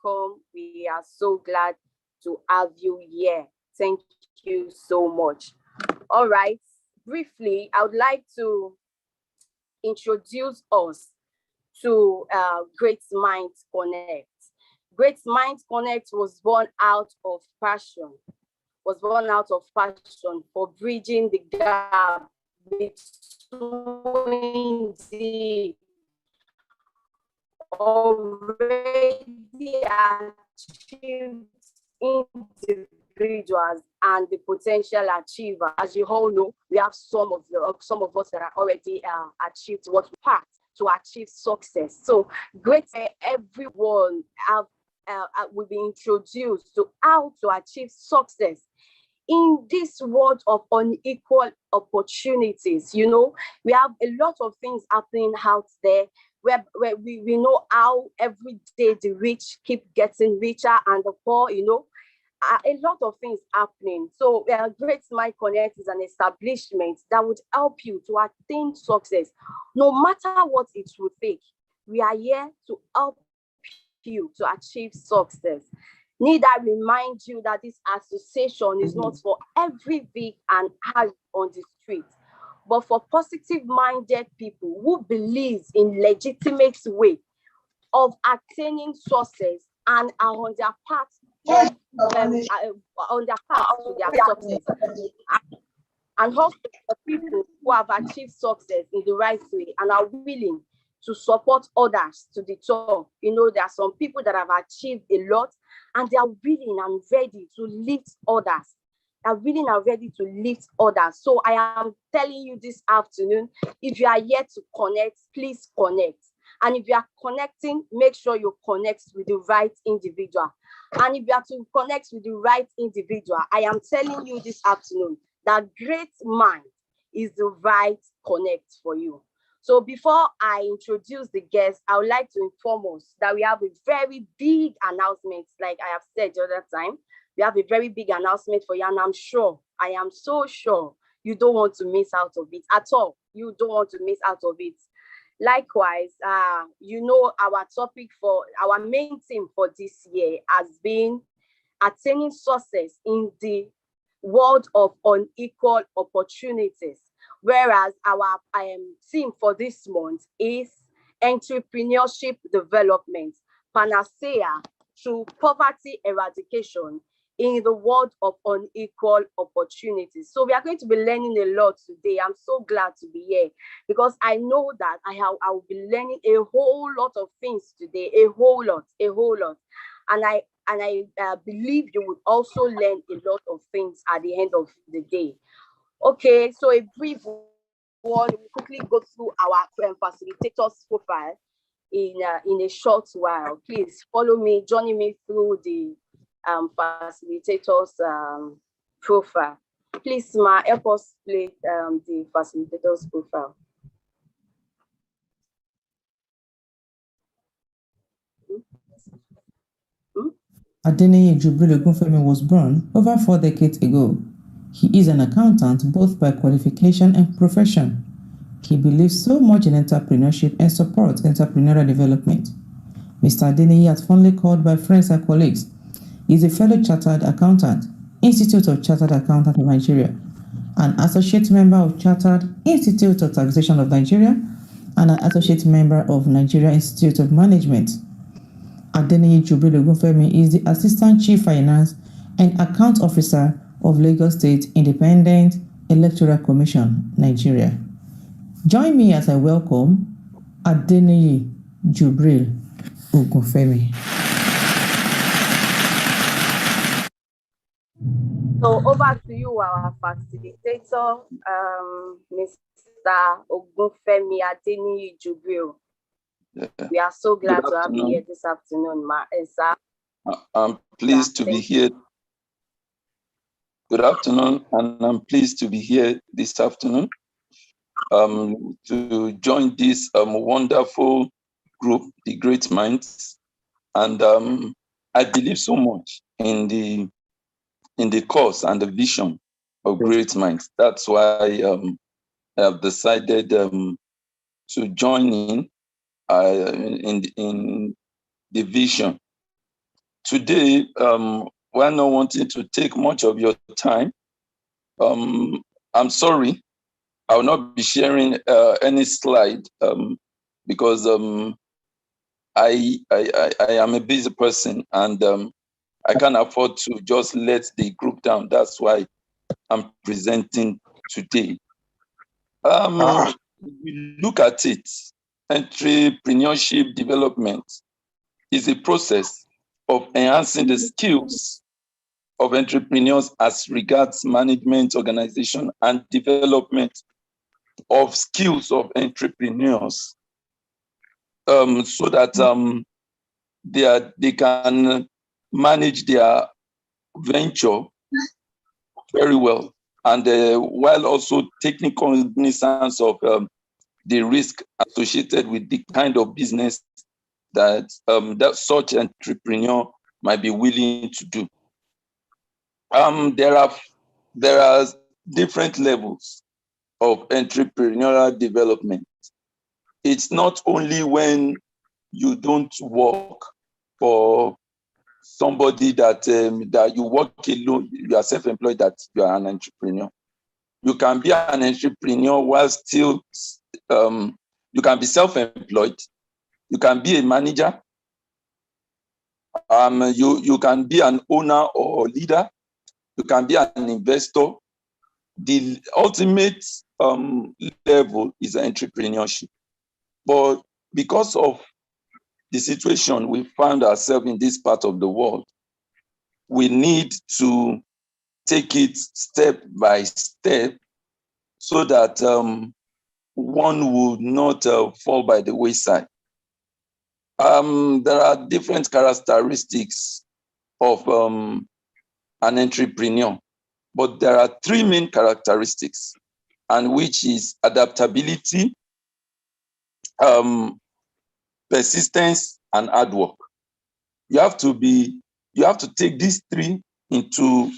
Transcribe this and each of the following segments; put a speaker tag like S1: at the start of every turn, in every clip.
S1: welcome. We are so glad to have you here. Thank you so much. All right, briefly, I would like to introduce us to Great Minds Connect. Great Minds Connect was born out of passion, for bridging the gap between the already achieved individuals and the potential achiever. As you all know, we have some of us that are already achieved what we have to achieve success. So great, everyone will be introduced to how to achieve success in this world of unequal opportunities. You know, we have a lot of things happening out there where we know how every day the rich keep getting richer and the poor, you know, a lot of things happening. So Great Mind Connect is an establishment that would help you to attain success, no matter what it will take. We are here to help you to achieve success. Need I remind you that this association is not for every big and high on the street, but for positive-minded people who believes in legitimate way of attaining success and are on their path to their success, and also for people who have achieved success in the right way and are willing to support others to the top. You know, there are some people that have achieved a lot and they are willing and ready to lift others. So I am telling you this afternoon, if you are here to connect, please connect. And if you are connecting, make sure you connect with the right individual. And if you are to connect with the right individual, I am telling you this afternoon that Great Mind is the right connect for you. So before I introduce the guests, I would like to inform us that we have a very big announcement, like I have said the other time. We have a very big announcement for you, and I am so sure you don't want to miss out of it at all. You don't want to miss out of it. Likewise, you know, our topic for our main theme for this year has been attaining success in the world of unequal opportunities. Whereas our theme for this month is entrepreneurship development, panacea to poverty eradication in the world of unequal opportunities. So we are going to be learning a lot today. I'm so glad to be here because I know that I will be learning a whole lot of things today, a whole lot. And I believe you would also learn a lot of things at the end of the day. Okay, so a brief one, we'll quickly go through our facilitators profile in a short while. Please follow me, joining me through the facilitators profile. Please, Ma, help us play the facilitators profile.
S2: Adeniyi Jubril Ogunfemi was born over 4 decades ago. He is an accountant both by qualification and profession. He believes so much in entrepreneurship and supports entrepreneurial development. Mr. Adeniyi, as fondly called by friends and colleagues, is a fellow chartered accountant, Institute of Chartered Accountants of Nigeria, an associate member of Chartered Institute of Taxation of Nigeria, and an associate member of Nigeria Institute of Management. Adeniyi Jubril Ogunfemi is the Assistant Chief Finance and Account Officer of Lagos State Independent Electoral Commission, Nigeria. Join me as I welcome Adeniyi Jubril Ogunfemi.
S1: So over to you, our facilitator, Mr. Ogunfemi Adeniyi Jubril. We are so glad to have you here this afternoon, sir.
S3: I'm pleased to be here. Good afternoon, and I'm pleased to be here this afternoon to join this wonderful group, the Great Minds. And I believe so much in the cause and the vision of Great Minds. That's why I have decided to join in the vision. today, we're not wanting to take much of your time. I'm sorry, I will not be sharing any slide because I am a busy person, and I can't afford to just let the group down. That's why I'm presenting today. We look at it. Entrepreneurship development is a process of enhancing the skills of entrepreneurs as regards management, organization, and development of skills of entrepreneurs, so that they can manage their venture very well, and while also taking cognizance of the risk associated with the kind of business that that such entrepreneur might be willing to do. There are different levels of entrepreneurial development. It's not only when you don't work for somebody that that you work alone, you are self-employed, that you are an entrepreneur. You can be an entrepreneur while still you can be self-employed. You can be a manager. You can be an owner or leader. You can be an investor. The ultimate level is entrepreneurship. But because of the situation we found ourselves in this part of the world, we need to take it step by step so that one would not fall by the wayside. There are different characteristics of an entrepreneur, but there are three main characteristics, and which is adaptability, persistence, and hard work. You have to take these three into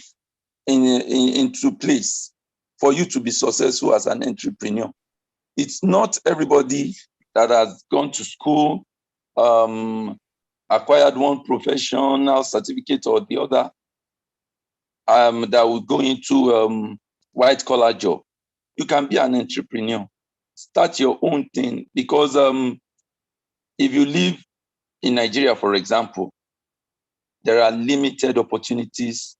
S3: place for you to be successful as an entrepreneur. It's not everybody that has gone to school, acquired one professional certificate or the other, that will go into white collar job. You can be an entrepreneur. Start your own thing, because if you live in Nigeria, for example, there are limited opportunities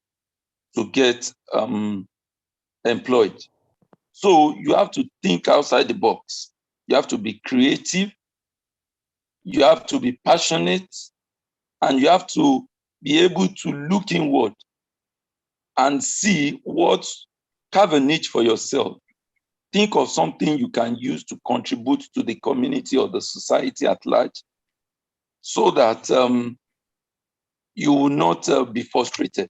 S3: to get employed. So you have to think outside the box. You have to be creative. You have to be passionate, and you have to be able to look inward and see carve a niche for yourself. Think of something you can use to contribute to the community or the society at large, so that you will not be frustrated.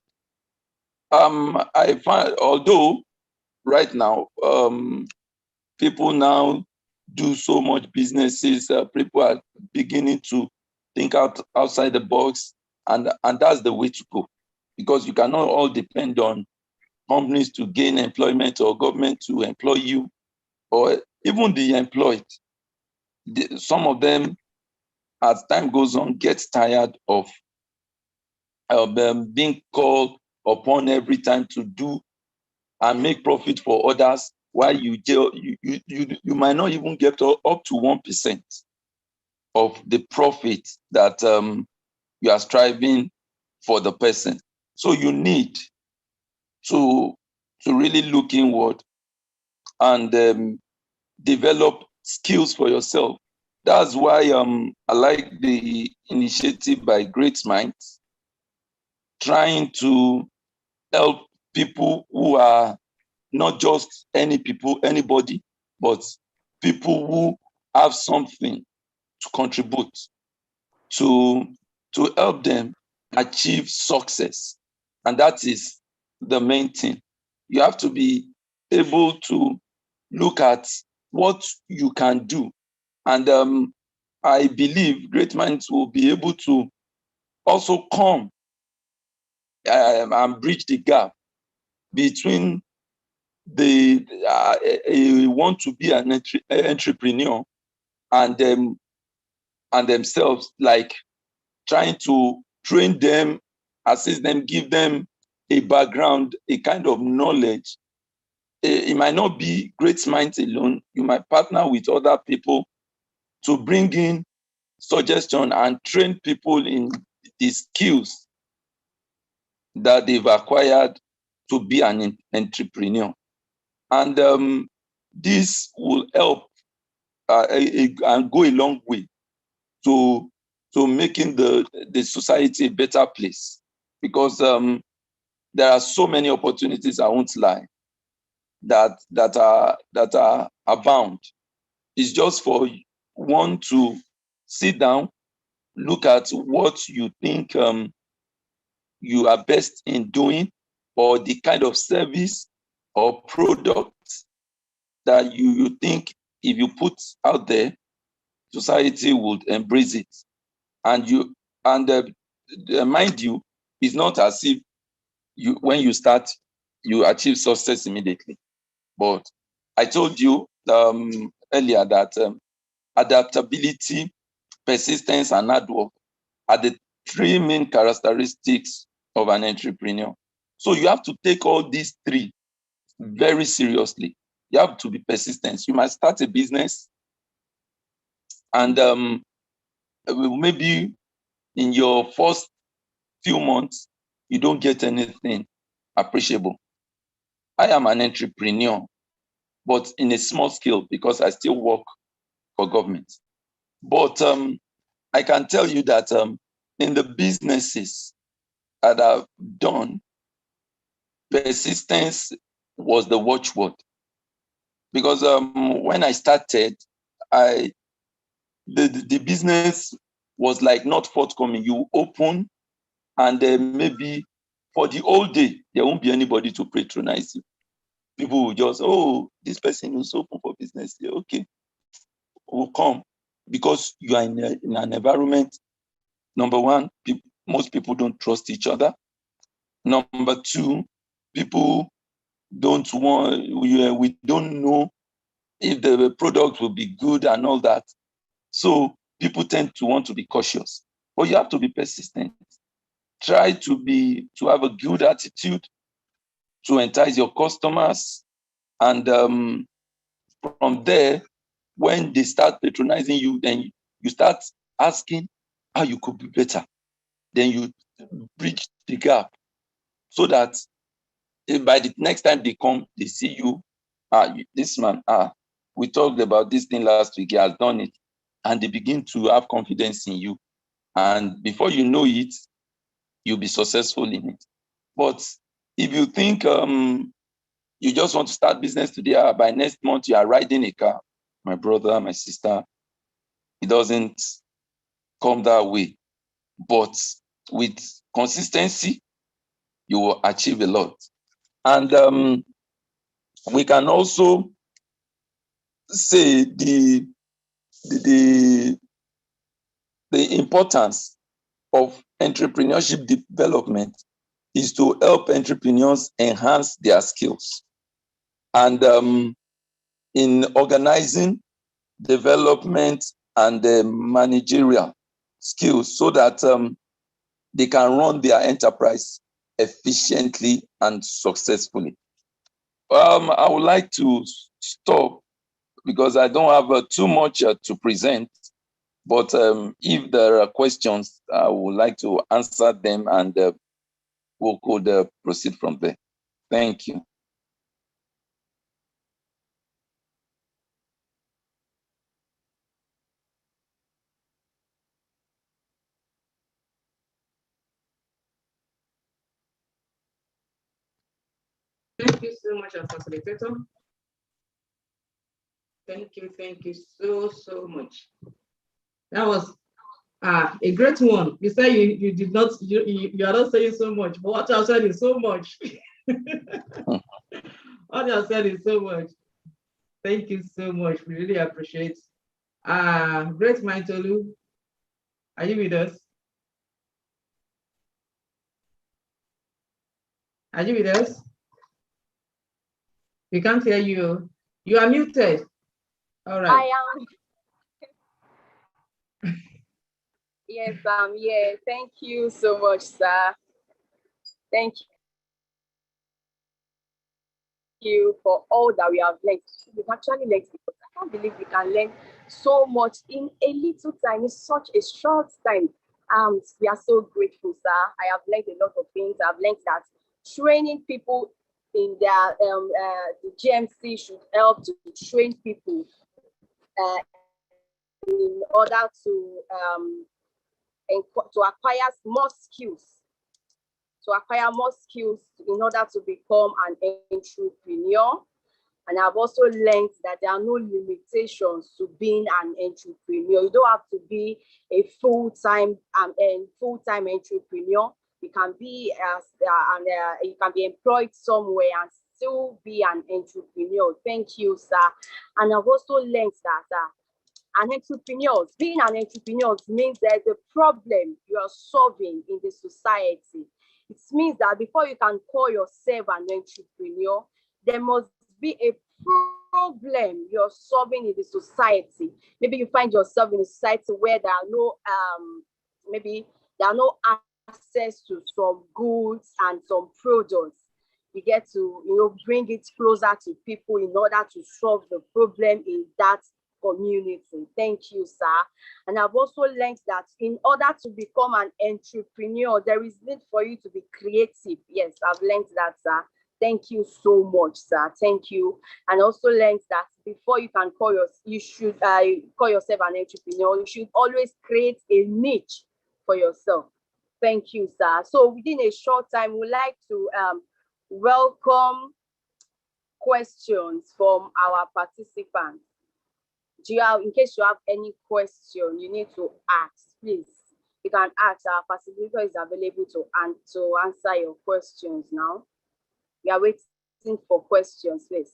S3: I find, although right now people now do so much businesses, people are beginning to think outside the box, and that's the way to go, because you cannot all depend on companies to gain employment or government to employ you, or even the employed. Some of them, as time goes on, get tired of being called upon every time to do and make profit for others, while you might not even get up to 1% of the profit that you are striving for the person. So you need to really look inward and develop skills for yourself. That's why I like the initiative by Great Minds, trying to help people who are not just anybody, but people who have something to contribute to help them achieve success. And that is the main thing. You have to be able to look at what you can do. And I believe Great Minds will be able to also come and bridge the gap between the want to be an entrepreneur and themselves, like trying to train them assist them, give them a background, a kind of knowledge. It might not be great minds alone. You might partner with other people to bring in suggestion and train people in the skills that they've acquired to be an entrepreneur. And this will help and go a long way to making the society a better place, because there are so many opportunities, I won't lie, that are abound. It's just for one to sit down, look at what you think you are best in doing, or the kind of service or product that you think if you put out there, society would embrace it. And mind you, it's not as if when you start, you achieve success immediately. But I told you earlier that adaptability, persistence, and hard work are the three main characteristics of an entrepreneur. So you have to take all these three very seriously. You have to be persistent. You might start a business, and maybe in your first few months, you don't get anything appreciable. I am an entrepreneur, but in a small scale, because I still work for government. But I can tell you that in the businesses that I've done, persistence was the watchword. Because when I started, the business was like not forthcoming. You open, and maybe for the whole day, there won't be anybody to patronize you. People will just, oh, this person is open for business. Yeah, okay, will come, because you are in an environment. Number one, most people don't trust each other. Number two, people don't want, we don't know if the product will be good and all that. So people tend to want to be cautious. But you have to be persistent. Try to have a good attitude to entice your customers. And from there, when they start patronizing you, then you start asking how you could be better. Then you bridge the gap, so that by the next time they come, they see you. This man, we talked about this thing last week, he has done it. And they begin to have confidence in you. And before you know it, you'll be successful in it. But if you think you just want to start business today, by next month you are riding a car, my brother, my sister, it doesn't come that way. But with consistency, you will achieve a lot. And we can also say the importance of entrepreneurship development is to help entrepreneurs enhance their skills. And in organizing, development, and managerial skills, so that they can run their enterprise efficiently and successfully. I would like to stop, because I don't have too much to present. But if there are questions, I would like to answer them, and we could proceed from there. Thank you.
S2: Thank you so much, Facilitator. Thank you so much. That was a great one. You say you did not, you are not saying so much, but what you have said is so much. What you have said is so much. Thank you so much. We really appreciate. Great mind, Tolu. Are you with us? Are you with us? We can't hear you. You are muted. All right.
S1: I am. Yes, yeah. Thank you so much, sir. Thank you for all that we have learned. We've actually learned because I can't believe we can learn so much in a little time, in such a short time. We are so grateful, sir. I have learned a lot of things. I've learned that training people in their the GMC should help to train people in order to acquire more skills, in order to become an entrepreneur. And I've also learned that there are no limitations to being an entrepreneur. You don't have to be a full-time entrepreneur. You can be you can be employed somewhere and still be an entrepreneur. Thank you, sir. And I've also learned that being an entrepreneur means there's a problem you are solving in the society. It means that before you can call yourself an entrepreneur, there must be a problem you're solving in the society. Maybe you find yourself in a society where there are no access to some goods and some products. You get to bring it closer to people in order to solve the problem in that community. Thank you, sir. And I've also learned that in order to become an entrepreneur, there is need for you to be creative. Yes, I've learned that, sir. Thank you so much, sir. Thank you. And also learned that before you can call yourself an entrepreneur, you should always create a niche for yourself. Thank you, sir. So within a short time, we'd like to welcome questions from our participants. In case you have any question you need to ask, please, you can ask. Our facilitator is available to answer your questions now. We are waiting for questions, please.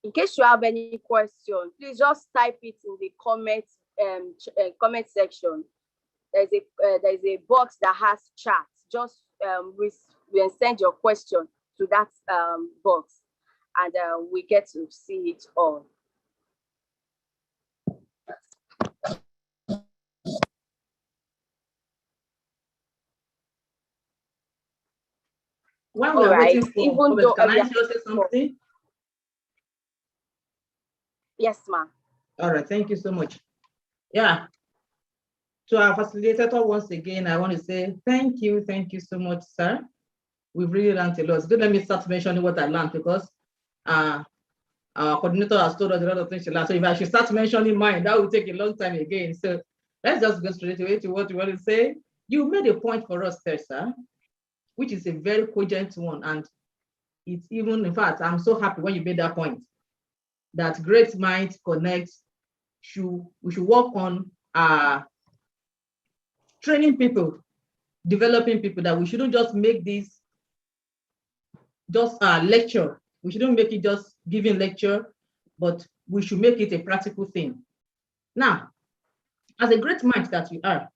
S1: In case you have any question, please just type it in the comment section. There's a box that has chat. Just send your question to that box, and we get to see it all.
S4: While we're waiting for comment, can I just say something?
S1: Yes, ma'am.
S4: All right, thank you so much. Yeah. To our facilitator, once again, I want to say thank you so much, sir. We've really learned a lot. So let me start mentioning what I learned, because our coordinator has told us a lot of things she learned. So if I should start mentioning mine, that will take a long time again. So let's just go straight away to what you want to say. You made a point for us there, sir, which is a very cogent one. And it's even, in fact, I'm so happy when you made that point, that great minds connect. We should work on training people, developing people, that we shouldn't just make this just a lecture. We shouldn't make it just giving lecture, but we should make it a practical thing. Now, as a great mind that you are,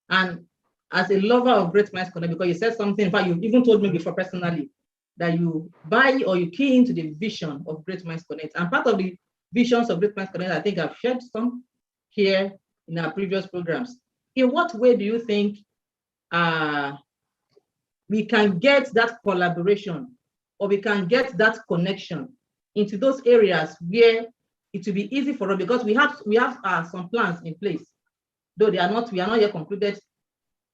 S4: and as a lover of Great Minds Connect, because you said something, in fact, you even told me before personally, that you buy or you key into the vision of Great Minds Connect. And part of the visions of Great Minds Connect, I think I've shared some here in our previous programs. In what way do you think we can get that collaboration, or we can get that connection into those areas where it will be easy for us? Because we have some plans in place, though we are not yet concluded.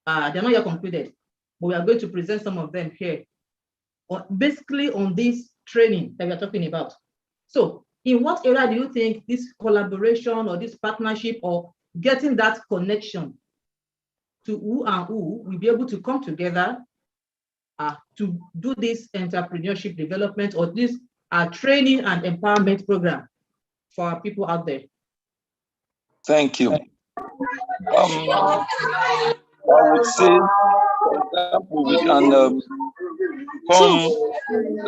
S4: They're not yet concluded, but we are going to present some of them here, basically on this training that we are talking about. So in what area do you think this collaboration or this partnership or getting that connection to who and who will be able to come together to do this entrepreneurship development, or this training and empowerment program for our people out there?
S3: Thank you. I would say, for example, we can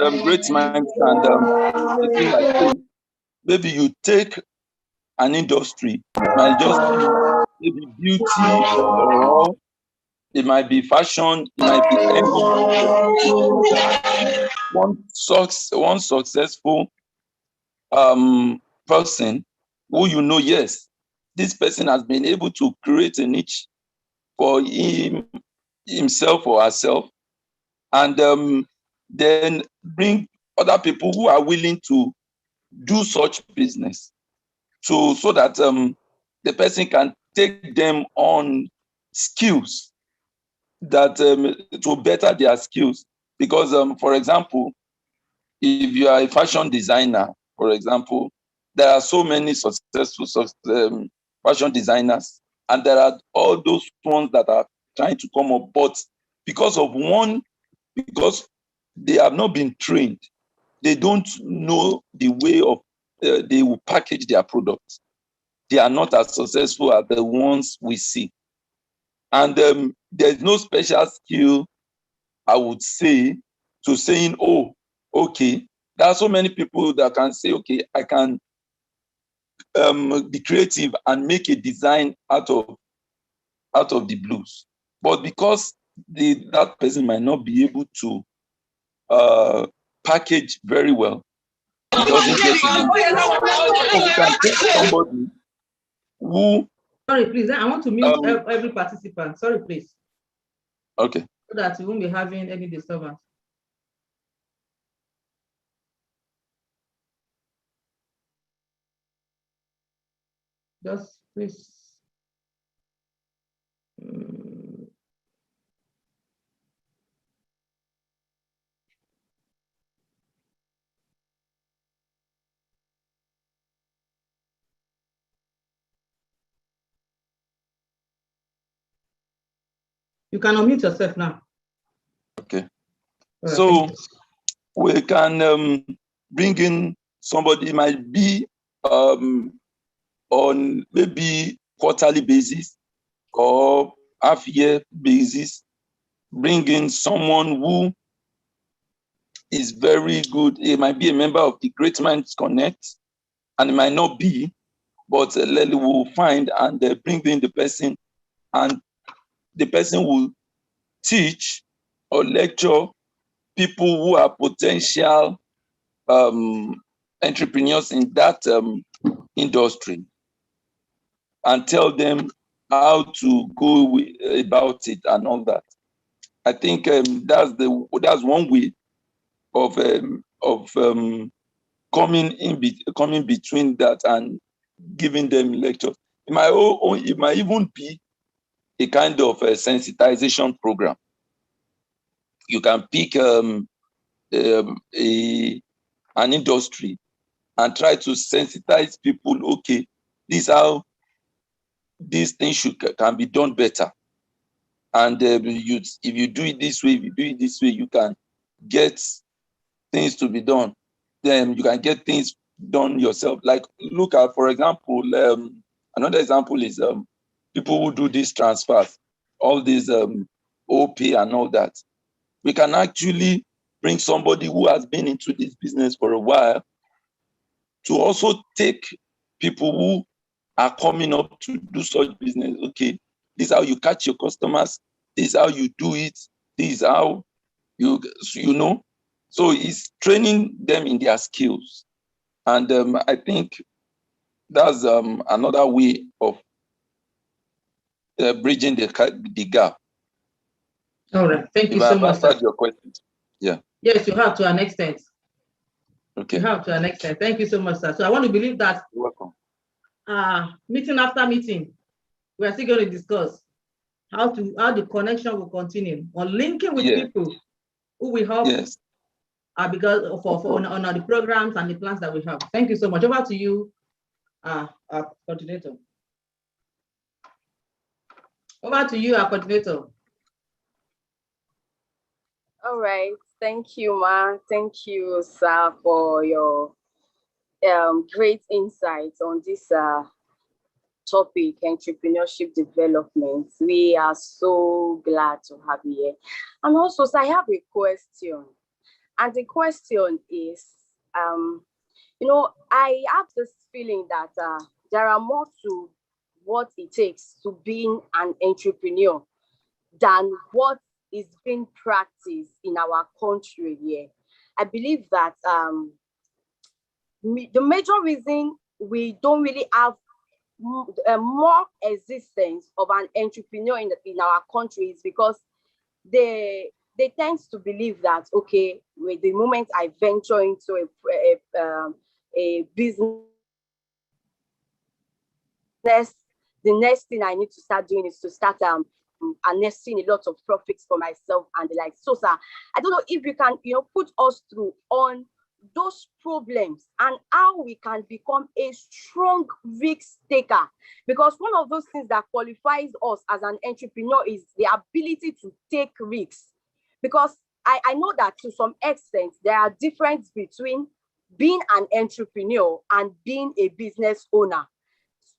S3: come great minds and maybe you take an industry, it might just be maybe beauty, or it might be fashion, it might be any one successful person who yes, this person has been able to create a niche for himself or herself, and then bring other people who are willing to do such business, so that the person can take them on skills that to better their skills. Because for example, if you are a fashion designer, for example, there are so many successful fashion designers, and there are all those ones that are trying to come up, but because they have not been trained, they don't know the way of they will package their products. They are not as successful as the ones we see. And there's no special skill, I would say, to saying, oh, okay, there are so many people that can say, okay, I can be creative and make a design out of the blues. But because that person might not be able to package very well, he doesn't get it. So we can take somebody who...
S4: Sorry, please. I want to mute every participant. Sorry, please.
S3: Okay.
S4: So that we won't be having any disturbance. Just please. You can unmute yourself now.
S3: Okay.
S4: Right,
S3: so we can bring in somebody, might be on maybe quarterly basis or half-year basis, bring in someone who is very good. It might be a member of the Great Minds Connect, and it might not be, but Lely will find and bring in the person, and the person will teach or lecture people who are potential entrepreneurs in that industry, and tell them how to go about it and all that. I think that's one way of coming between that and giving them lectures. It might even be a kind of a sensitization program. You can pick an industry and try to sensitize people. Okay, this is how these things can be done better. And if you do it this way, you can get things to be done. Then you can get things done yourself. Like, look at, for example, another example is people who do these transfers, all these OP and all that. We can actually bring somebody who has been into this business for a while to also take people who are coming up to do such business. Okay, this is how you catch your customers. This is how you do it. This is how you know. So it's training them in their skills. And I think that's another way of bridging the gap.
S4: All right. Thank you
S3: If
S4: so
S3: I've
S4: much.
S3: answered your question. Yeah.
S4: Yes, you have to an extent.
S3: Okay.
S4: You have to an extent. Thank you so much, sir. So I want to believe that
S3: You're welcome.
S4: Meeting after meeting, we are still going to discuss how the connection will continue on linking with people who will help.
S3: Yes.
S4: Because on the programs and the plans that we have. Thank you so much. Over to you, our coordinator. Over to you, our coordinator.
S1: All right. Thank you, Ma. Thank you, sir, for your great insights on this topic, entrepreneurship development. We are so glad to have you here. And also, sir, I have a question. And the question is, I have this feeling that there are more to what it takes to being an entrepreneur than what is being practiced in our country here. I believe that the major reason we don't really have more existence of an entrepreneur in our country is because they tend to believe that, okay, with the moment I venture into a business, the next thing I need to start doing is to start harnessing a lot of profits for myself and the like. So, sir, I don't know if you can, put us through on those problems and how we can become a strong risk taker. Because one of those things that qualifies us as an entrepreneur is the ability to take risks. Because I know that to some extent, there are differences between being an entrepreneur and being a business owner.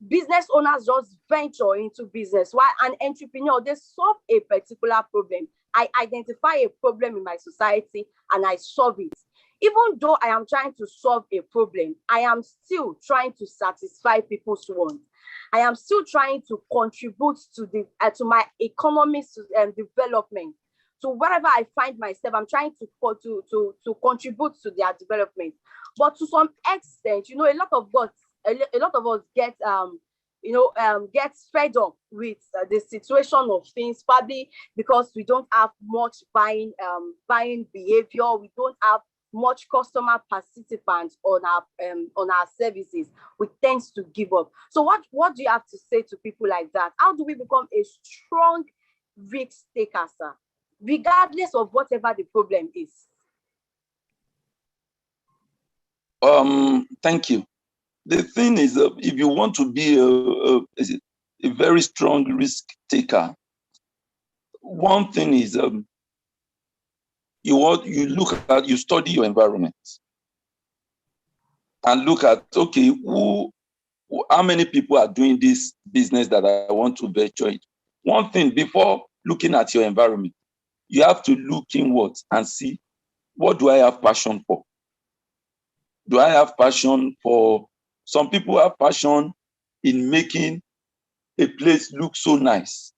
S1: Business owners just venture into business, while an entrepreneur, they solve a particular problem. I identify a problem in my society and I solve it. Even though I am trying to solve a problem, I am still trying to satisfy people's wants. I am still trying to contribute to my economic development. So wherever I find myself, I'm trying to contribute to their development. But to some extent, a lot of us gets fed up with the situation of things, probably because we don't have much buying behavior. We don't have much customer participants on our services. We tend to give up. So what do you have to say to people like that? How do we become a strong risk taker, sir, regardless of whatever the problem is?
S3: Thank you. The thing is, if you want to be a very strong risk taker, one thing is you study your environment and look at, okay, how many people are doing this business that I want to venture in. One thing, before looking at your environment, you have to look inward and see, what do I have passion for? Do I have passion for? Some people have passion in making a place look so nice,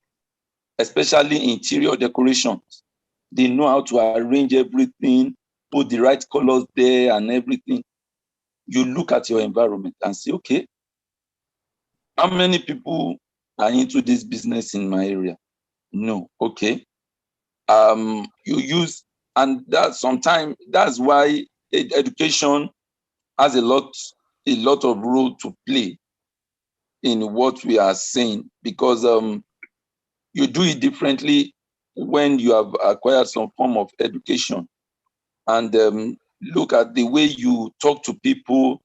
S3: especially interior decorations. They know how to arrange everything, put the right colors there and everything. You look at your environment and say, okay, how many people are into this business in my area? No, okay. You use, and that's why education has a lot of role to play in what we are saying, because you do it differently when you have acquired some form of education, and look at the way you talk to people.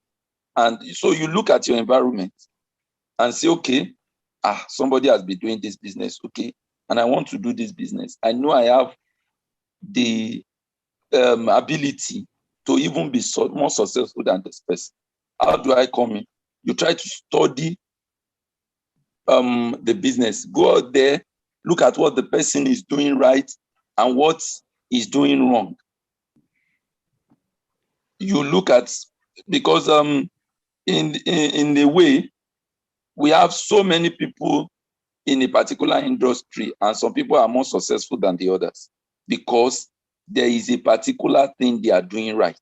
S3: And so you look at your environment and say, okay, somebody has been doing this business, okay, and I want to do this business. I know I have the ability to even be more successful than this person. How do I come in? You try to study the business. Go out there, look at what the person is doing right and what is doing wrong. You look at, because in the way, we have so many people in a particular industry, and some people are more successful than the others because there is a particular thing they are doing right.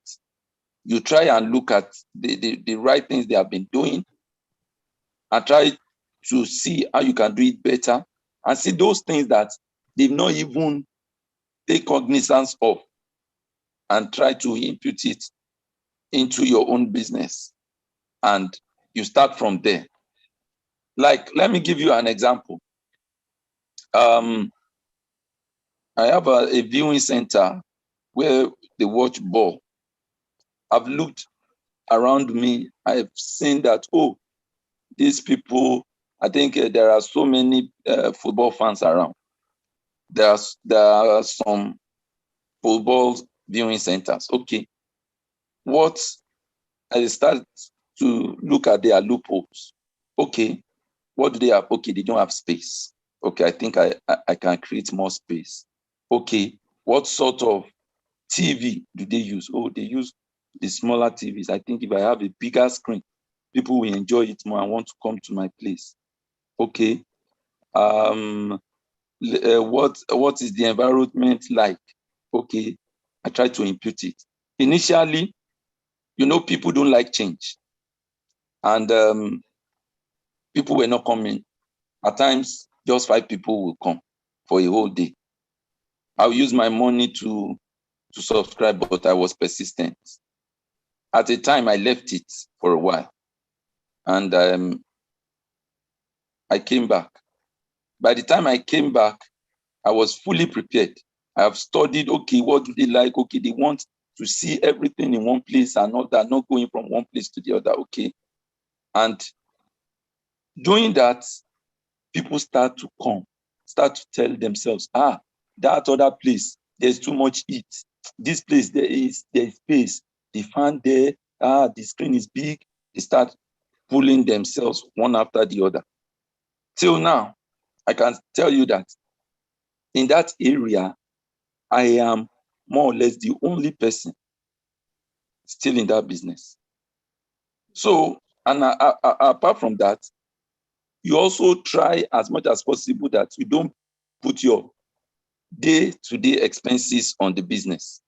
S3: You try and look at the right things they have been doing and try to see how you can do it better, and see those things that they've not even take cognizance of, and try to input it into your own business. And you start from there. Like, let me give you an example. I have a viewing center where they watch ball. I've looked around me. I've seen that, oh, these people, I think there are so many football fans around. There are some football viewing centers. Okay. What I start to look at their loopholes. Okay. What do they have? Okay, they don't have space. Okay, I think I can create more space. Okay, what sort of TV do they use? Oh, they use the smaller TVs. I think if I have a bigger screen, people will enjoy it more and want to come to my place. Okay, what is the environment like? Okay, I try to input it. Initially, people don't like change, and people were not coming. At times, just 5 people will come for a whole day. I'll use my money to subscribe, but I was persistent. At a time, I left it for a while, and I came back. By the time I came back, I was fully prepared. I have studied, okay, what do they like? Okay, they want to see everything in one place and not that, not going from one place to the other, okay. And doing that, people start to come, start to tell themselves, that other place, there's too much heat. This place, there's space. The fan there, the screen is big. They start pulling themselves one after the other. Till now, I can tell you that in that area, I am more or less the only person still in that business. So, and apart from that, you also try as much as possible that you don't put your day-to-day expenses on the business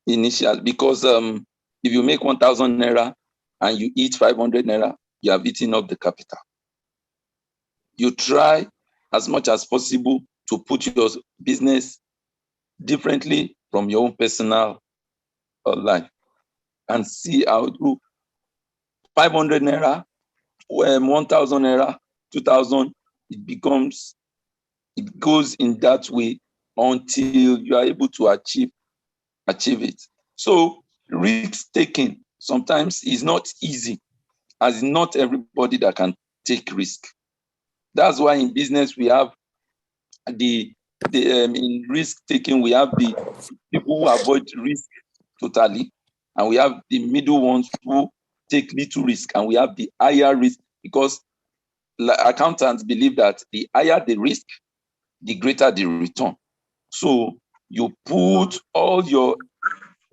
S3: initially, because if you make 1,000 naira and you eat 500 naira, you have eaten up the capital. You try as much as possible to put your business differently from your own personal life and see how it do. 500 naira, 1,000 naira, 2,000, it goes in that way until you are able to achieve it. So risk taking sometimes is not easy, as not everybody that can take risk. That's why in business we have in risk taking, we have the people who avoid risk totally, and we have the middle ones who take little risk, and we have the higher risk, because accountants believe that the higher the risk, the greater the return. So you put all your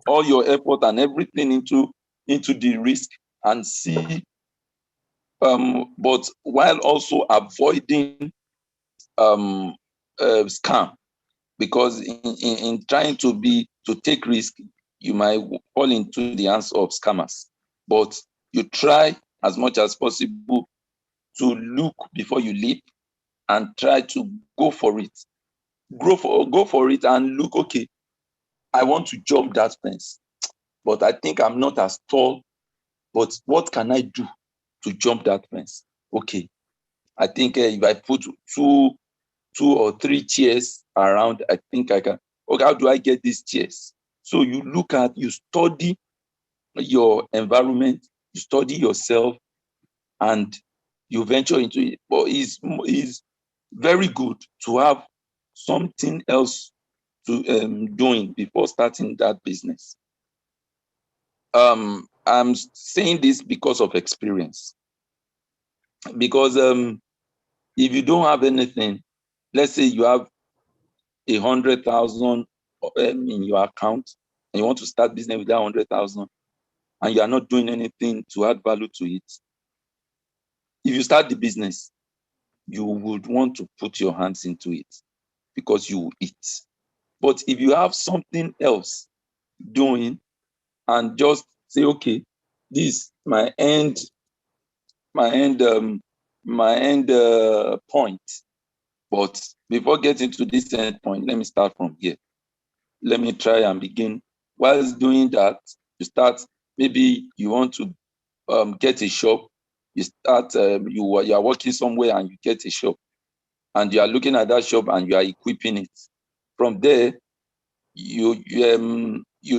S3: effort and everything into the risk and see, but while also avoiding scam, because in trying to take risk, you might fall into the hands of scammers. But you try as much as possible to look before you leap and try to go for it. Go for it and look, okay, I want to jump that fence, but I think I'm not as tall, but what can I do to jump that fence? Okay, I think if I put two or three chairs around, I think I can. Okay, how do I get these chairs? So you study your environment, you study yourself, and you venture into it. But it's very good to have something else to doing before starting that business. I'm saying this because of experience. Because if you don't have anything, let's say you have 100,000 in your account, and you want to start business with that 100,000, and you are not doing anything to add value to it. If you start the business, you would want to put your hands into it because you will eat. But if you have something else doing and just say, okay, this my end point. But before getting to this end point, let me start from here. Let me try and begin. Whilst doing that, you start, maybe you want to get a shop. You start, you are working somewhere and you get a shop, and you are looking at that shop and you are equipping it. From there, you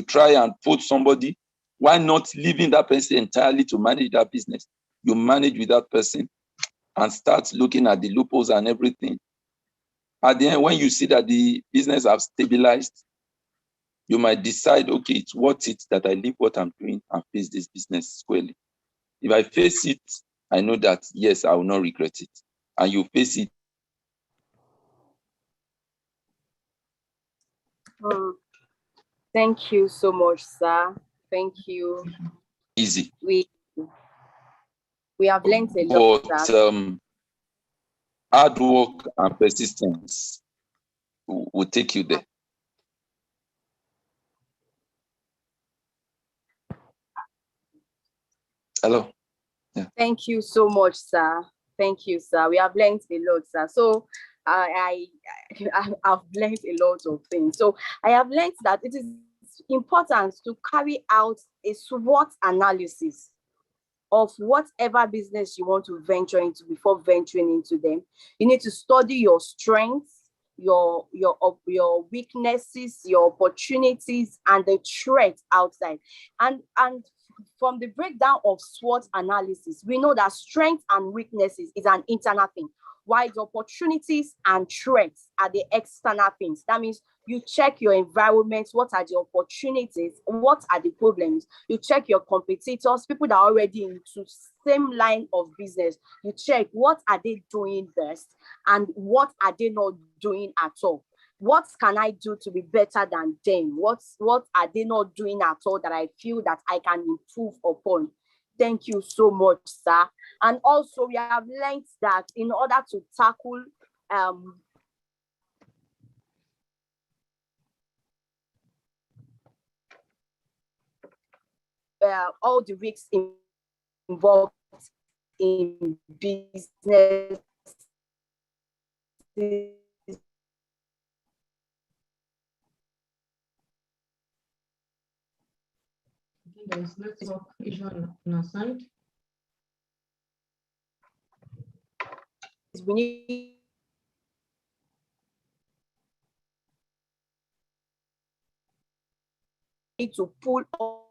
S3: try and put somebody. Why not leaving that person entirely to manage that business? You manage with that person and start looking at the loopholes and everything. At the end, when you see that the business have stabilized, you might decide, okay, it's worth it that I leave what I'm doing and face this business squarely. If I face it, I know that, yes, I will not regret it. And you face it.
S1: Thank you so much, sir. Thank you.
S3: Easy.
S1: We have learned a lot.
S3: But hard work and persistence will take you there. Hello.
S1: Thank you so much, sir. Thank you, sir. We have learned a lot, sir. So I've learned a lot of things. So I have learned that it is important to carry out a SWOT analysis of whatever business you want to venture into before venturing into them. You need to study your strengths, your weaknesses, your opportunities, and the threats outside. And from the breakdown of SWOT analysis, we know that strengths and weaknesses is an internal thing, while the opportunities and threats are the external things. That means you check your environment, what are the opportunities, what are the problems. You check your competitors, people that are already into same line of business. You check what are they doing best and what are they not doing at all. What can I do to be better than them? What are they not doing at all that I feel that I can improve upon? Thank you so much, sir. And also, we have learned that in order to tackle all the risks involved in business,
S4: there is network issue on our side.
S1: we need to pull all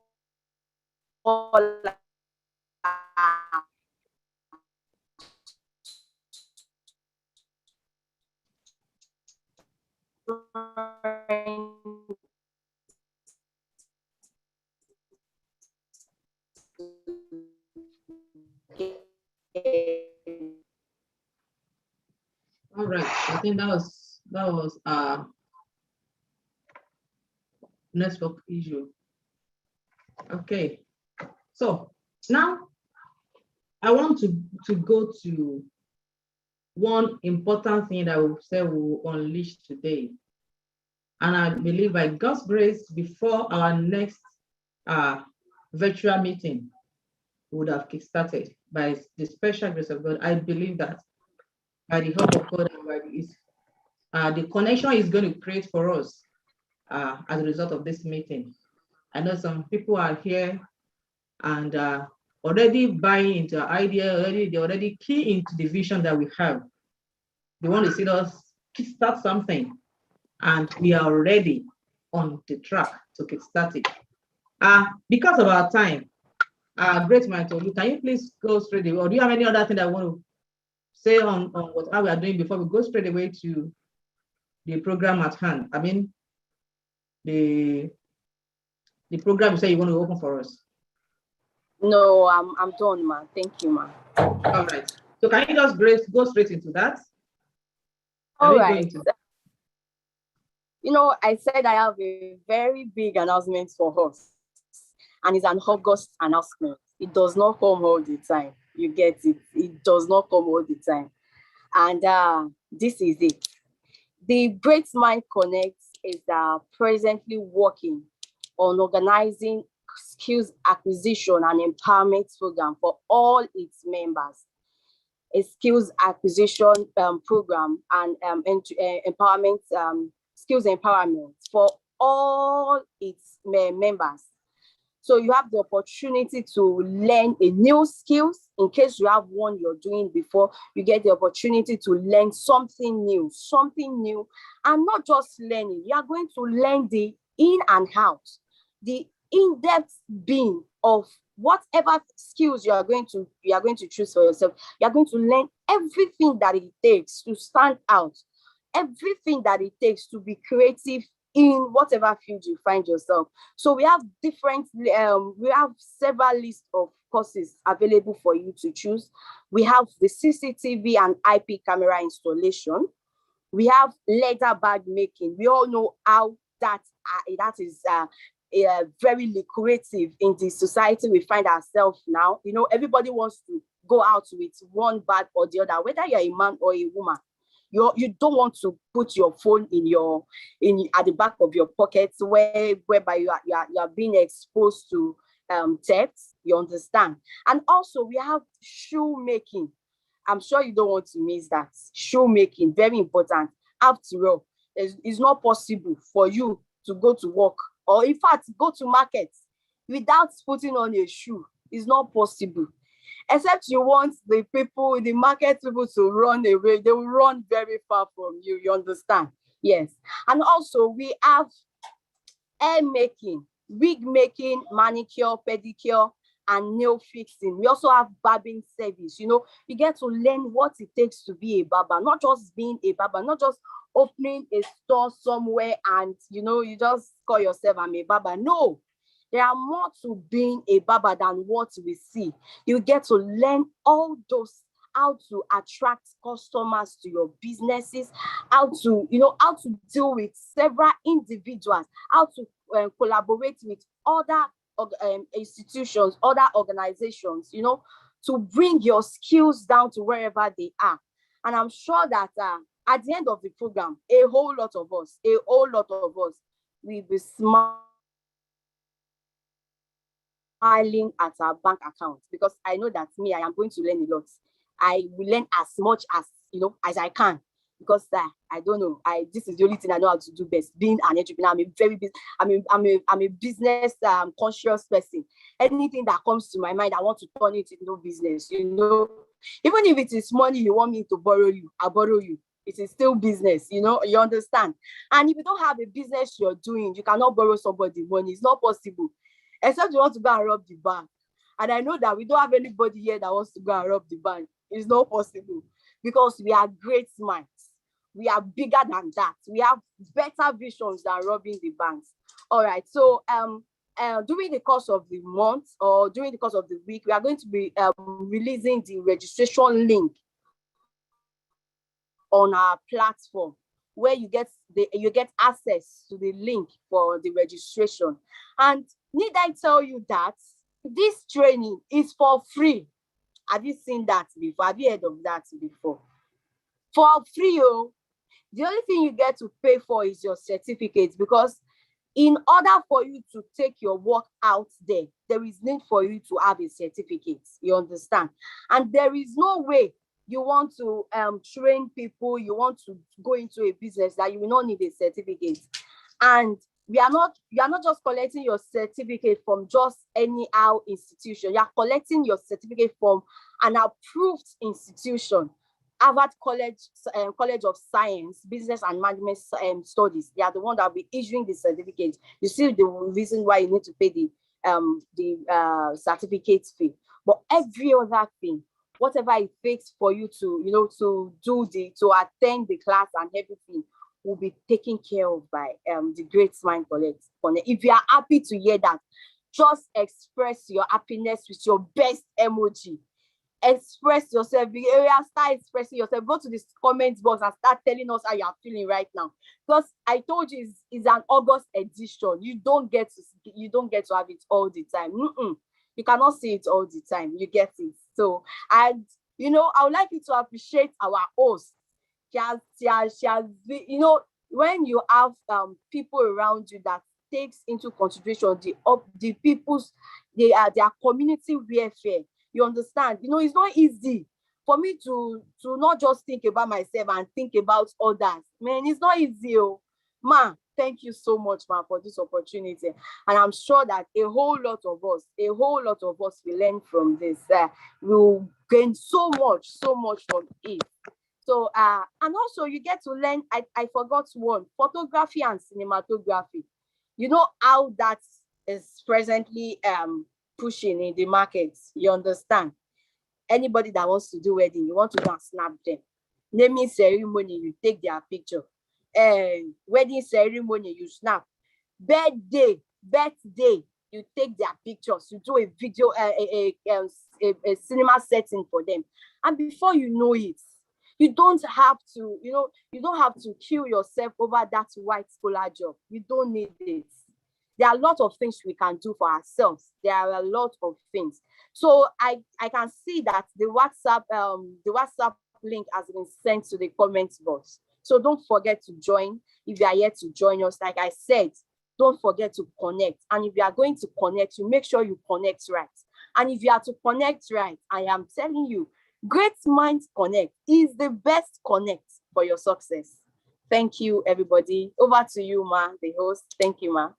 S4: All right, I think that was network issue. Okay, so now I want to go to one important thing that we say we will unleash today. And I believe by God's grace, before our next virtual meeting would have kickstarted by the special grace of God. I believe that by the help of God and by the connection is going to create for us as a result of this meeting. I know some people are here and already buying into our idea, they're already key into the vision that we have. They want to see us kickstart something, and we are already on the track to kickstart it. Because of our time, great mind to you. Can you please go straight away? Or do you have any other thing that I want to say on what we are doing before we go straight away to the program at hand? I mean, the program you say you want to open for us.
S1: No, I'm done, man. Thank you, man.
S4: All right. So can you just go straight into that?
S1: All right. You know, I said I have a very big announcement for us, and it's an August announcement. It does not come all the time. You get it? It does not come all the time. And this is it. The Great Mind Connect is presently working on organizing skills acquisition and empowerment program for all its members. A skills acquisition program and empowerment, skills empowerment for all its members. So you have the opportunity to learn a new skills. In case you have one you're doing before, you get the opportunity to learn something new, and not just learning. You are going to learn the in and out, the in-depth being of whatever skills you are going to choose for yourself. You are going to learn everything that it takes to stand out, everything that it takes to be creative in whatever field you find yourself. So we have several lists of courses available for you to choose. We have the CCTV and IP camera installation. We have leather bag making. We all know how that is very lucrative in the society we find ourselves now. You know, everybody wants to go out with one bag or the other, whether you're a man or a woman. You don't want to put your phone at the back of your pocket whereby you are being exposed to thefts, you understand. And also we have shoemaking. I'm sure you don't want to miss that. Shoemaking, very important. After all, it's not possible for you to go to work, or in fact go to market without putting on a shoe. It's not possible. Except you want the people, the market people to run away. They will run very far from you, you understand? Yes. And also we have hair making, wig making, manicure, pedicure, and nail fixing. We also have barbing service. You know, you get to learn what it takes to be a barber, not just being a barber, not just opening a store somewhere and, you know, you just call yourself, I'm a barber. No, there are more to being a barber than what we see. You get to learn all those, how to attract customers to your businesses, how to, you know, how to deal with several individuals, how to collaborate with other institutions, other organizations, you know, to bring your skills down to wherever they are. And I'm sure that at the end of the program, a whole lot of us will be smiling at our bank account, because I know that me, I am going to learn a lot. I will learn as much as, you know, as I can, because I don't know, this is the only thing I know how to do best. Being an entrepreneur, I'm a business conscious person. Anything that comes to my mind, I want to turn it into business. You know, even if it is money you want me to borrow you, I'll borrow you. It is still business, you know, you understand. And if you don't have a business you're doing, you cannot borrow somebody money. It's not possible, except you want to go and rob the bank. And I know that we don't have anybody here that wants to go and rob the bank. It's not possible, because we are great minds. We are bigger than that. We have better visions than robbing the banks. All right. So during the course of the month or during the course of the week, we are going to be releasing the registration link on our platform, where you get access to the link for the registration. And need I tell you that this training is for free? Have you seen that before? Have you heard of that before? For free, oh. The only thing you get to pay for is your certificate, because in order for you to take your work out there is need for you to have a certificate. You understand? And there is no way you want to train people, you want to go into a business that you will not need a certificate. And you are not just collecting your certificate from just anyhow institution. You are collecting your certificate from an approved institution. Harvard College of Science, Business and Management Studies. They are the one that will be issuing the certificate. You see the reason why you need to pay the certificate fee. But every other thing, whatever it takes for you to, you know, to attend the class and everything, will be taken care of by the Great Mind Connect. If you are happy to hear that, just express your happiness with your best emoji. Express yourself. Start expressing yourself. Go to this comment box and start telling us how you are feeling right now. Because I told you it's an August edition. You don't get to have it all the time. You cannot see it all the time. You get it. So, and you know, I would like you to appreciate our host. She has been, you know, when you have people around you that takes into consideration the people's their community welfare. You understand? You know, it's not easy for me to not just think about myself and think about others. Man, it's not easy. Oh, man, thank you so much, man, for this opportunity. And I'm sure that a whole lot of us will learn from this. We'll gain so much from it. So, and also you get to learn, I forgot one, photography and cinematography. You know how that is presently pushing in the market. You understand? Anybody that wants to do wedding, you want to go and snap them. Naming ceremony, you take their picture. Wedding ceremony, you snap. Birthday, you take their pictures. You do a video, a cinema setting for them. And before you know it, you don't have to kill yourself over that white collar job. You don't need it. There are a lot of things we can do for ourselves. There are a lot of things. So I can see that the WhatsApp link has been sent to the comment box. So don't forget to join if you are yet to join us. Like I said, don't forget to connect. And if you are going to connect, you make sure you connect right. And if you are to connect right, I am telling you, Great Minds Connect is the best connect for your success. Thank you, everybody. Over to you, Ma, the host. Thank you, Ma.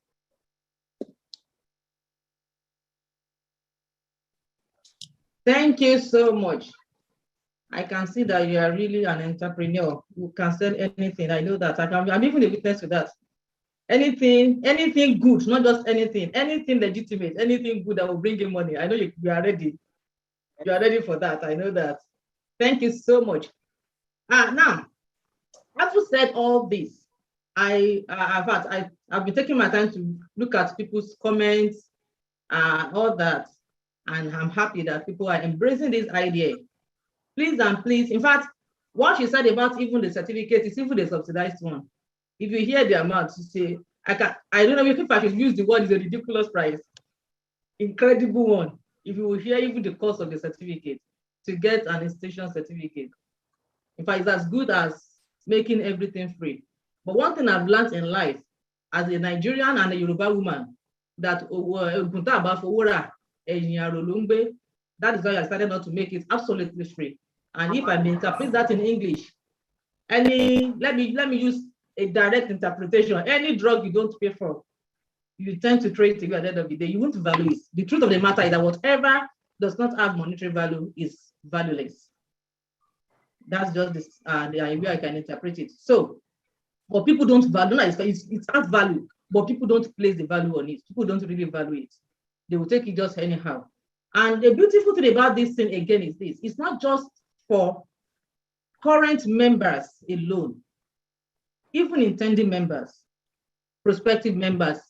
S4: Thank you so much. I can see that you are really an entrepreneur who can sell anything. I know that. I'm even a witness to that. Anything good, not just anything legitimate, anything good that will bring you money. I know you are ready. You are ready for that. I know that. Thank you so much. Now, after said all this, I've been taking my time to look at people's comments and all that, and I'm happy that people are embracing this idea. Please and please, in fact, what you said about even the certificate is even the subsidized one. If you hear the amount, you say, I don't know if I should use the word, is a ridiculous price. Incredible one. If you will hear even the cost of the certificate to get an institution certificate. In fact, it's as good as making everything free. But one thing I've learned in life as a Nigerian and a Yoruba woman, that that is why I started not to make it absolutely free. And if I may interpret that in English, let me use a direct interpretation. Any drug you don't pay for, you tend to trade it at the end of the day. You won't value it. The truth of the matter is that whatever does not have monetary value is valueless. That's just the way I can interpret it. So, but people don't value it. It has value, but people don't place the value on it. People don't really value it. They will take it just anyhow. And the beautiful thing about this thing again is this: it's not just for current members alone, even intending members, prospective members.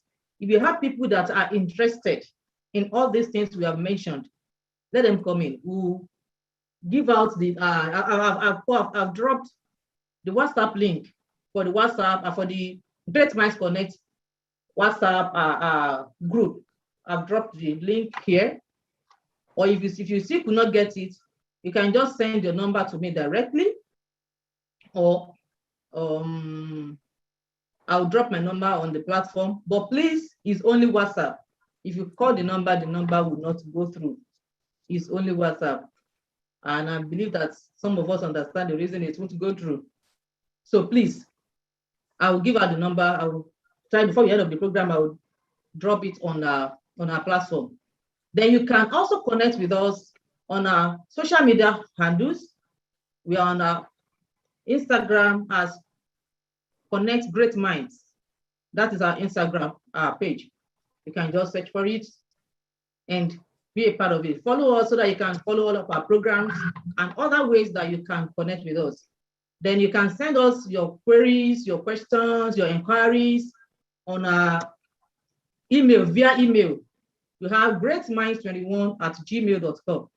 S4: If you have people that are interested in all these things we have mentioned, let them come in. We'll give out the, I've dropped the WhatsApp link for the WhatsApp, for the Great Minds Connect WhatsApp group. I've dropped the link here. Or if you still could not get it, you can just send your number to me directly, or I'll drop my number on the platform. But please, it's only WhatsApp. If you call the number will not go through. It's only WhatsApp. And I believe that some of us understand the reason it won't go through. So please, I will give out the number. I will try before the end of the program, I will drop it on our platform. Then you can also connect with us on our social media handles. We are on our Instagram as Connect Great Minds. That is our Instagram page. You can just search for it and be a part of it. Follow us so that you can follow all of our programs and other ways that you can connect with us. Then you can send us your queries, your questions, your inquiries on our email, via email. You have greatminds21@gmail.com.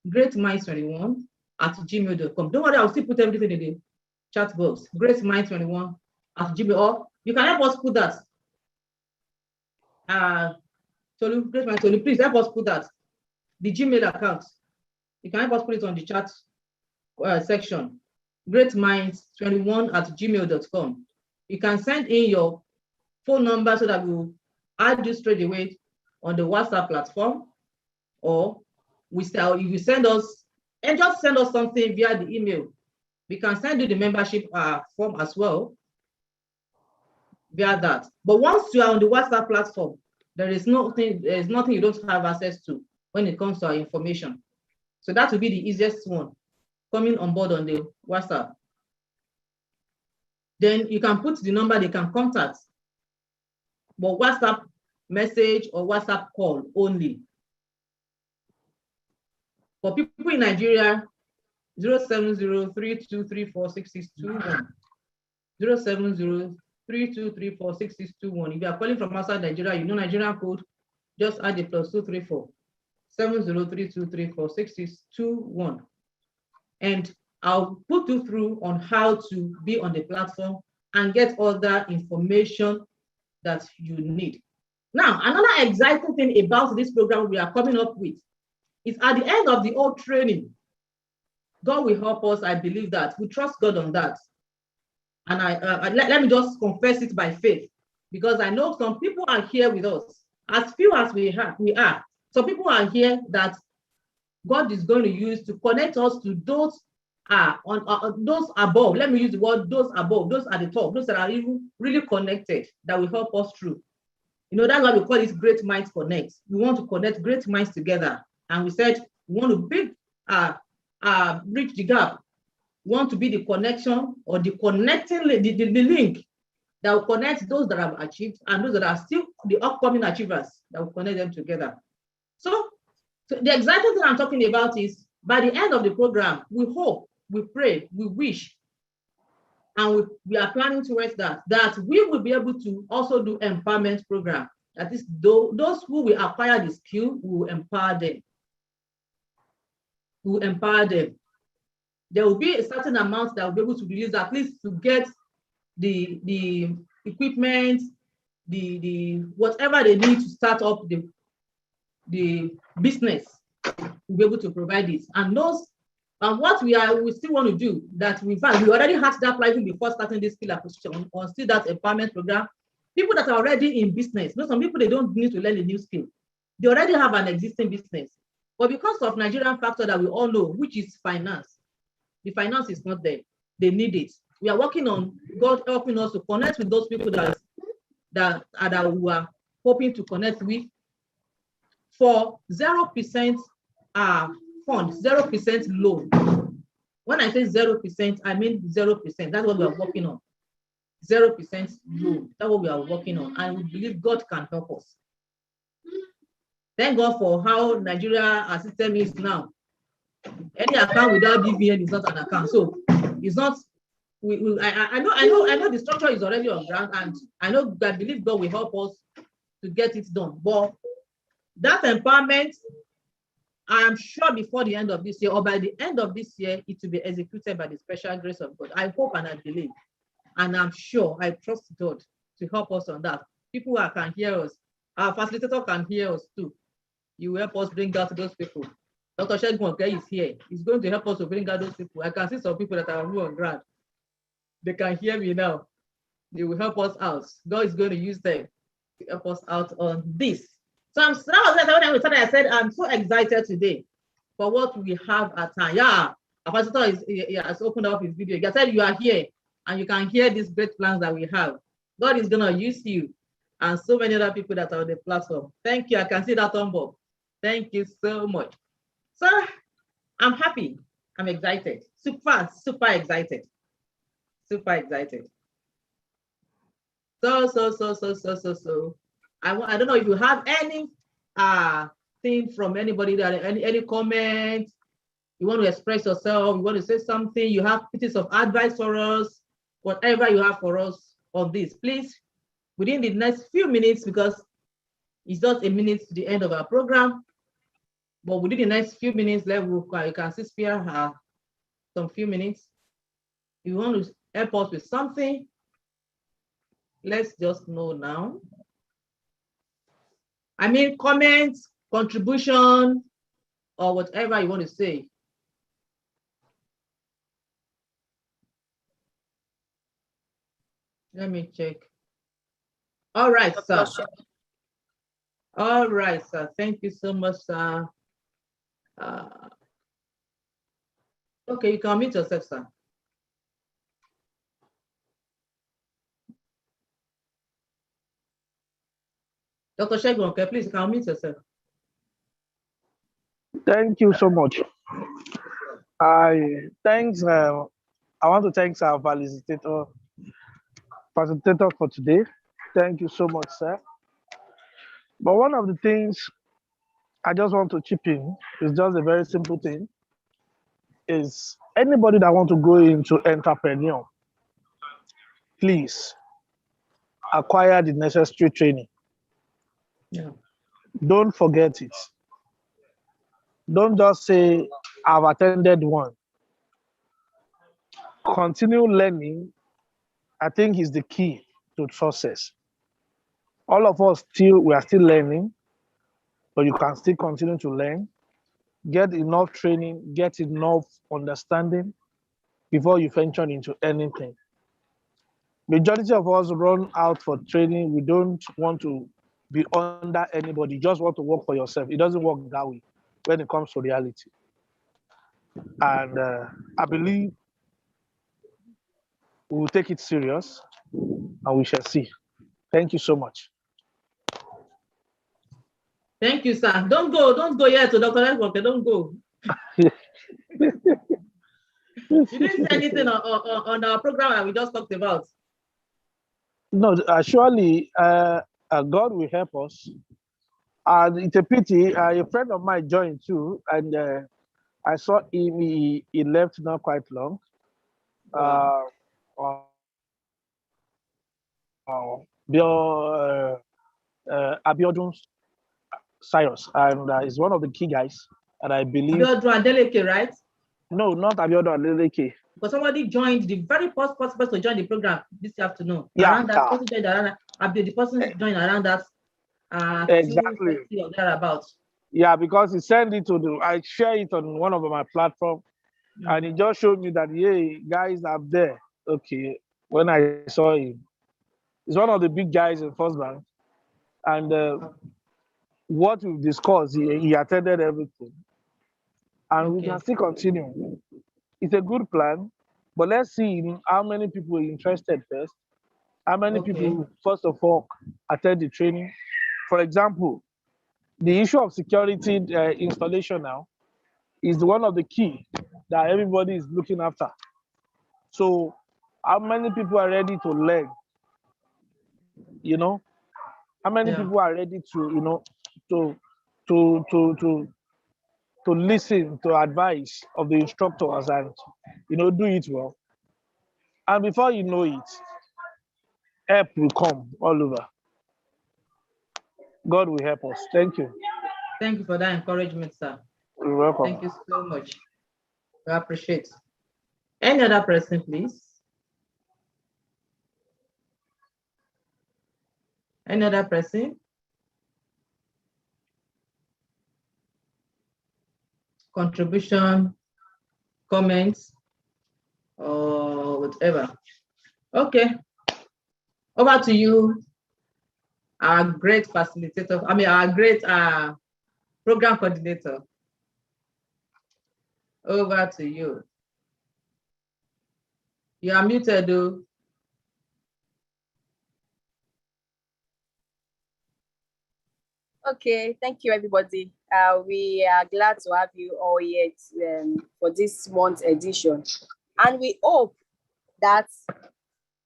S4: Greatminds21@gmail.com. Don't worry, I'll still put everything in the chat box. Greatminds21@gmail. Or you can help us put that. Greatminds21, please help us put that. The Gmail account. You can help us put it on the chat section. Greatminds21@gmail.com. You can send in your phone number so that we'll add you straight away on the WhatsApp platform, or if you send us, and just send us something via the email. We can send you the membership form as well via that. But once you are on the WhatsApp platform, there's nothing you don't have access to when it comes to our information. So that will be the easiest one, coming on board on the WhatsApp. Then you can put the number they can contact, but WhatsApp message or WhatsApp call only. For people in Nigeria, 07032346621. 07032346621. If you are calling from outside Nigeria, you know Nigerian code, just add the +234 7032346621. And I'll put you through on how to be on the platform and get all that information that you need. Now, another exciting thing about this program we are coming up with is at the end of the whole training, God will help us. I believe that. We trust God on that. And let me just confess it by faith. because I know some people are here with us, as few as we are. Some people are here that God is going to use to connect us to those on those above. Let me use the word those above, those at the top, those that are even really connected, that will help us through. You know, that's why we call it Great Minds Connect. We want to connect great minds together. And we said we want to bridge the gap. We want to be the connection or the connecting, the link that will connect those that have achieved and those that are still the upcoming achievers, that will connect them together. So the exciting thing I'm talking about is by the end of the program, we hope, we pray, we wish, and we are planning towards that we will be able to also do empowerment program. That is, those who will acquire the skill, we will empower them. We will empower them. There will be a certain amount that will be able to release, at least to get the equipment, the whatever they need to start up the business. We'll be able to provide this. And what we still want to do, that we already had that plan before starting this skill acquisition or still that empowerment program. People that are already in business, some people, they don't need to learn a new skill. They already have an existing business. But because of Nigerian factor that we all know, which is finance, the finance is not there. They need it. We are working on God helping us to connect with those people that we are hoping to connect with for 0% fund, 0% loan. When I say 0%, I mean 0%. That's what we are working on. 0% loan. That's what we are working on. And we believe God can help us. Thank God for how Nigeria system is now. Any account without BVN is not an account. So it's not. I know the structure is already on ground, and I believe God will help us to get it done. But that empowerment, I'm sure before the end of this year or by the end of this year, it will be executed by the special grace of God. I hope and I believe, and I'm sure, I trust God to help us on that. People who can hear us, our facilitator can hear us too. You will help us bring out those people. Dr. Shegun is here. He's going to help us to bring out those people. I can see some people that are on ground. They can hear me now. They will help us out. God is going to use them to help us out on this. So when we started, I said, I'm so excited today for what we have at hand. Yeah, our pastor has opened up his video. He said, you are here and you can hear these great plans that we have. God is going to use you and so many other people that are on the platform. Thank you. I can see that thumb up. Thank you so much. So I'm happy. I'm excited. Super excited. Super excited. So. I don't know if you have any thing from anybody, that any comment, you want to express yourself, you want to say something, you have pieces of advice for us, whatever you have for us on this, please, within the next few minutes, because it's just a minute to the end of our program, but within the next few minutes, you can see spare some few minutes. If you want to help us with something, let's just know now. I mean, comments, contribution, or whatever you want to say. Let me check. All right, sir. All right, sir. Thank you so much, sir. Okay, you can unmute yourself, sir. Dr. Shegun, okay, please, you can unmute yourself.
S5: Thank you so much. I want to thank our facilitator for today. Thank you so much, sir. But one of the things I just want to chip in is just a very simple thing. Is anybody that want to go into entrepreneur, please acquire the necessary training.
S4: Yeah.
S5: Don't forget it. Don't just say, I've attended one. Continue learning, I think, is the key to success. All of us we are still learning, but you can still continue to learn. Get enough training, get enough understanding before you venture into anything. Majority of us run out for training. We don't want to be under anybody. You just want to work for yourself. It doesn't work that way when it comes to reality. And I believe we will take it serious and we shall see. Thank you so much.
S4: Thank you, sir. Don't go yet to Dr. Network. Don't go. You didn't say anything on our program that we just talked about.
S5: No, surely God will help us. And it's a pity. A friend of mine joined too, and I saw him. He left not quite long.
S4: Wow.
S5: Abiodun Cyrus, and he's one of the key guys. And I believe
S4: Abiodun Adeleke, right?
S5: no, not Abiodun Adeleke.
S4: Because somebody joined the very first person to join the program this afternoon.
S5: Yeah,
S4: around that person joined around the person joined around that
S5: exactly.
S4: 2:30 or thereabouts.
S5: Yeah, because he sent it to I share it on one of my platforms, and he just showed me that, hey, guys, I'm there. Okay, when I saw him, he's one of the big guys in First Bank, and what we've discussed, he attended everything, and we can still continue. It's a good plan, but let's see how many people are interested first. How many people, first of all, attend the training? For example, the issue of security installation now is one of the key that everybody is looking after. So, how many people are ready to learn? You know, how many people are ready to, to to to to to listen to advice of the instructors and do it well. And before you know it, help will come all over. God will help us. Thank you.
S4: Thank you for that encouragement, sir.
S5: You're welcome.
S4: Thank you so much. We appreciate. Any other person, please? Any other person? Contribution, comments, or whatever. Okay. Over to you, our great facilitator. Our great program coordinator. Over to you. You are muted, though.
S1: Okay, thank you, everybody. We are glad to have you all here for this month's edition. And we hope that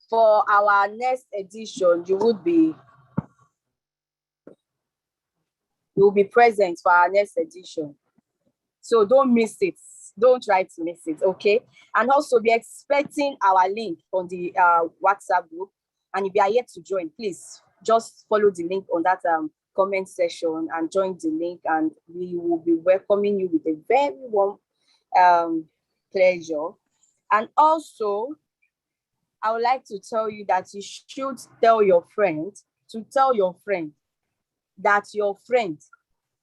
S1: for our next edition, you will be present for our next edition. So don't miss it. Don't try to miss it, okay? And also be expecting our link on the WhatsApp group. And if you are yet to join, please just follow the link on that comment section and join the link, and we will be welcoming you with a very warm pleasure. And also, I would like to tell you that you should tell your friend to tell your friend that your friend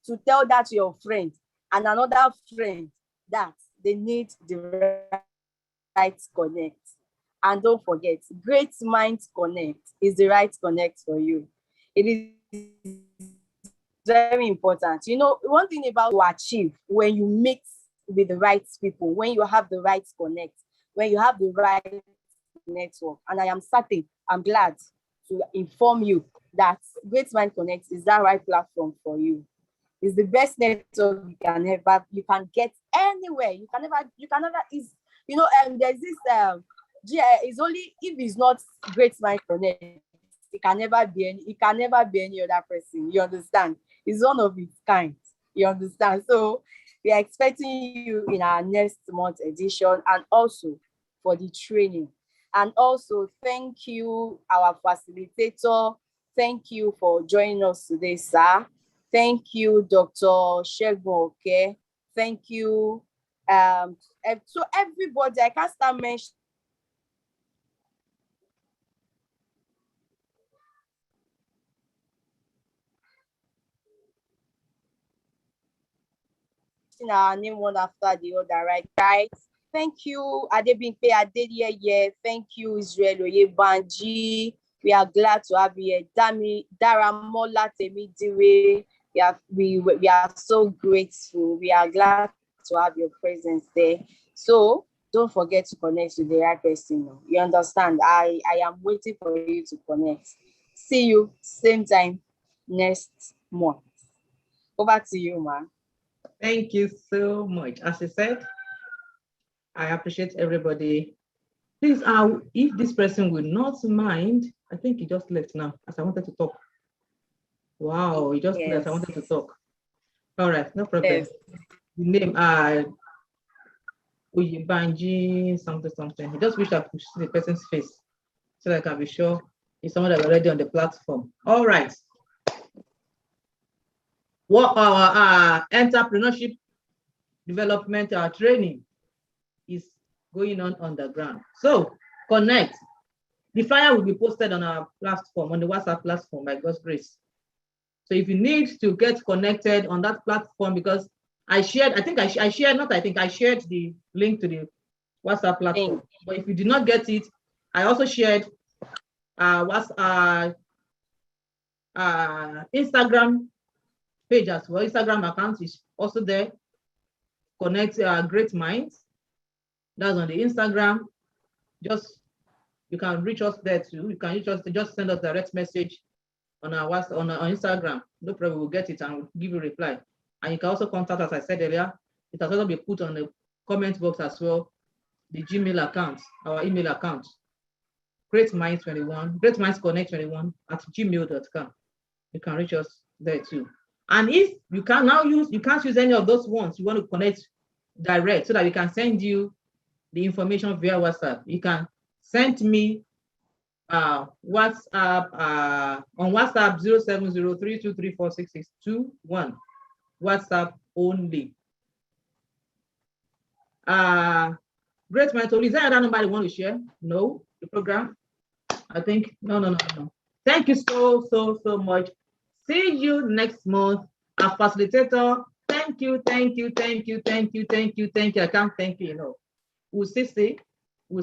S1: to tell that your friend and another friend that they need the right connect. And don't forget, Great Minds Connect is the right connect for you. It is very important. One thing about to achieve when you mix with the right people, when you have the right connect, when you have the right network, and I am certain, I'm glad to inform you that Great Mind Connect is that right platform for you. It's the best network you can get anywhere. You can never there's this it's only if it's not Great Mind Connect, it can never be any other person. You understand? It's one of its kind. You understand? So we are expecting you in our next month edition, and also for the training. And also thank you, our facilitator. Thank you for joining us today, sir. Thank you, Dr. Shegun. Okay. Thank you. So everybody, I can't start mentioning our name one after the other, right? Guys, Thank you, Adebimpe Adedieye. Thank you, Israel Oyebanji. We are glad to have you here. Daramola Temidire. We are so grateful. We are glad to have your presence there. So don't forget to connect with the right person. You understand? I am waiting for you to connect. See you same time next month. Over to you, ma.
S4: Thank you so much. As I said, I appreciate everybody. Please, if this person will not mind, I think he just left now, as I wanted to talk. Wow, he just left. I wanted to talk. All right, no problem.
S1: Yes.
S4: The name Uyibanji something. I just wish I could see the person's face so that I can be sure it's someone that's already on the platform. All right. What our entrepreneurship development training is going on the ground. So connect. The flyer will be posted on our platform, on the WhatsApp platform, by God's grace. So if you need to get connected on that platform, because I shared the link to the WhatsApp platform. But if you did not get it, I also shared Instagram page as well. Instagram account is also there. Connect Great Minds. That's on the Instagram. You can reach us there too. You can reach us, just send us direct message on our WhatsApp, on Instagram. No problem, we'll get it and we'll give you a reply. And you can also contact us, as I said earlier. It has also been put on the comment box as well, the Gmail account, our email account, greatminds21, greatmindsconnect21 @gmail.com. You can reach us there too. And if you can't use any of those ones, you want to connect direct so that we can send you the information via WhatsApp. You can send me WhatsApp on WhatsApp 0703234661. WhatsApp only. Great mentor. Is there another number you want to share? No, the program. I think no. Thank you so much. See you next month. A facilitator. Thank you. I can't thank you enough. We'll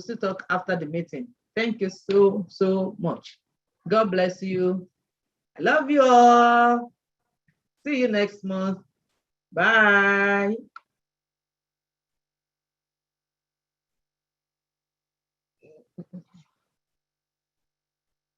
S4: still talk after the meeting. Thank you so much. God bless you. I love you all. See you next month. Bye.